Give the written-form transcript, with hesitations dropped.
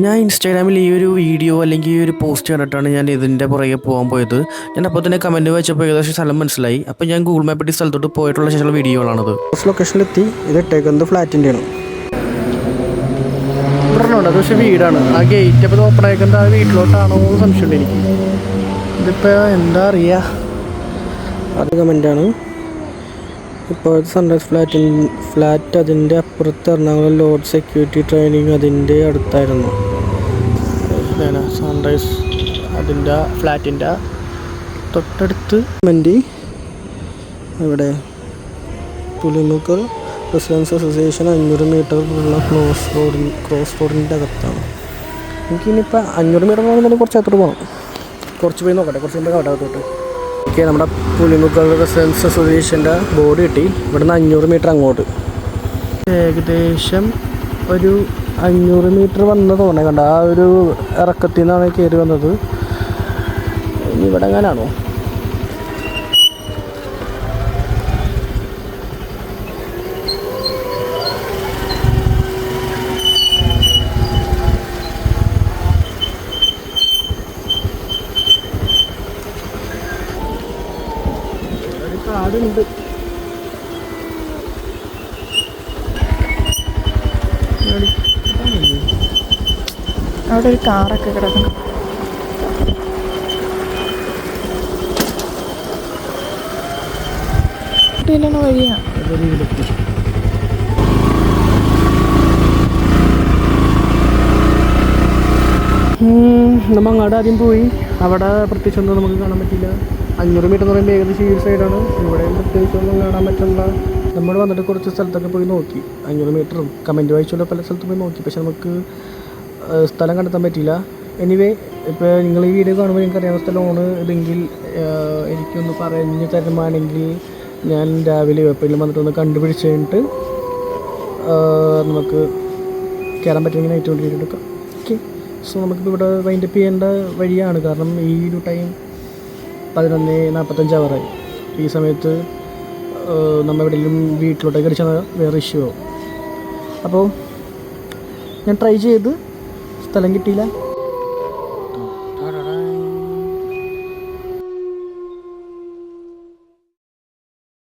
ഞാൻ ഇൻസ്റ്റാഗ്രാമിൽ ഈ ഒരു വീഡിയോ അല്ലെങ്കിൽ ഈ ഒരു പോസ്റ്റ് കണ്ടിട്ടാണ് ഞാൻ ഇതിൻ്റെ പുറകെ പോകാൻ പോയത്. ഞാൻ അപ്പോൾ തന്നെ കമൻറ്റ് വായിച്ചപ്പോൾ ഏകദേശം സ്ഥലം മനസ്സിലായി. അപ്പോൾ ഞാൻ ഗൂഗിൾ മാപ്പ് ഇട്ട് സ്ഥലത്തോട്ട് പോയിട്ടുള്ള ശേഷമുള്ള വീഡിയോകളാണത്. ഫസ്റ്റ് ലൊക്കേഷനിലെത്തി. ഇത് ഇട്ടേക്കുന്നത് ഫ്ലാറ്റിൻ്റെയാണ്. പറഞ്ഞുണ്ട് അത് പക്ഷേ വീടാണ്. ആ ഗേറ്റ് അപ്പോൾ ഓപ്പൺ ആക്കുന്നത് ആ വീട്ടിലോട്ടാണോ എന്ന് സംശയമുണ്ട് എനിക്ക്. ഇതിപ്പോൾ എന്താ അറിയുക. അത് കമൻ്റാണ്. ഇപ്പോൾ സൺറൈസ് ഫ്ലാറ്റ് അതിൻ്റെ അപ്പുറത്ത് എറണാകുളം ലോഡ് സെക്യൂരിറ്റി ട്രെയിനിങ് അതിൻ്റെ അടുത്തായിരുന്നു. സൺറൈസ് അതിൻ്റെ ഫ്ലാറ്റിൻ്റെ തൊട്ടടുത്ത് കമൻറ്റ് ഇവിടെ പുലിമുക്കൽ റെസിഡൻസ് അസോസിയേഷൻ 500 മീറ്റർ ഉള്ള ക്രോസ് റോഡിൻ്റെ അകത്താണ്. എനിക്കിനിപ്പോൾ 500 മീറ്റർ പോകുന്നതിന് കുറച്ച് അകത്തോട്ട് പോകണം. കുറച്ച് പോയി നോക്കട്ടെ, കുറച്ച് മുമ്പ് കടത്തോട്ട്. ഓക്കെ, നമ്മുടെ പുലിമുക്കൽ റെസിഡൻസ് അസോസിയേഷൻ്റെ ബോർഡ് കിട്ടി. ഇവിടുന്ന് 500 മീറ്റർ അങ്ങോട്ട്, ഏകദേശം ഒരു 500 മീറ്റർ വന്ന് തോന്നേ. കണ്ട ആ ഒരു ഇറക്കത്തിൽ നിന്നാണ് കയറി വന്നത്. ഇനി ഇവിടെ എങ്ങനെയാണോ കാടുണ്ട്. അവിടെ ഒരു കാറൊക്കെ കിടക്കുന്നു. വഴിയാ നമ്മൾ അങ്ങോട്ട് ആദ്യം പോയി. അവിടെ പ്രത്യേകിച്ച് ഒന്നും നമുക്ക് കാണാൻ പറ്റില്ല. 500 മീറ്റർ എന്ന് പറയുമ്പോൾ ഏകദേശം ഈ സൈഡാണ്. ഇവിടെ പ്രത്യേകിച്ച് ഒന്നും കാണാൻ പറ്റില്ല. നമ്മൾ വന്നിട്ട് കുറച്ച് സ്ഥലത്തൊക്കെ പോയി നോക്കി. 500 മീറ്ററും കമൻറ്റ് വായിച്ചുള്ള പല സ്ഥലത്തും പോയി നോക്കി. പക്ഷെ നമുക്ക് സ്ഥലം കണ്ടെത്താൻ പറ്റിയില്ല. എനിവേ, ഇപ്പോൾ നിങ്ങൾ ഈ വീഡിയോ കാണുമ്പോൾ നിങ്ങൾക്ക് അറിയാവുന്ന സ്ഥലമാണ് ഇതെങ്കിൽ എനിക്കൊന്ന് പറഞ്ഞു തരുമാണെങ്കിൽ ഞാൻ രാവിലെ എപ്പോഴും വന്നിട്ടൊന്ന് കണ്ടുപിടിച്ച് കഴിഞ്ഞിട്ട് നമുക്ക് കയറാൻ പറ്റുമെങ്കിൽ നൈറ്റ് കൊണ്ട് എടുക്കാം. ഓക്കെ, സോ നമുക്കിപ്പോൾ ഇവിടെ വൈൻഡപ്പ് ചെയ്യേണ്ട വഴിയാണ്. കാരണം ഈ ഒരു ടൈം 11:45 ആവാറായി. ഈ സമയത്ത് നമ്മൾ എവിടെയെങ്കിലും വീട്ടിലോട്ടേക്ക് അടിച്ചാൽ വേറെ ഇഷ്യൂ ആവും. അപ്പോൾ ഞാൻ ട്രൈ ചെയ്ത് സ്ഥലം കിട്ടിയില്ല.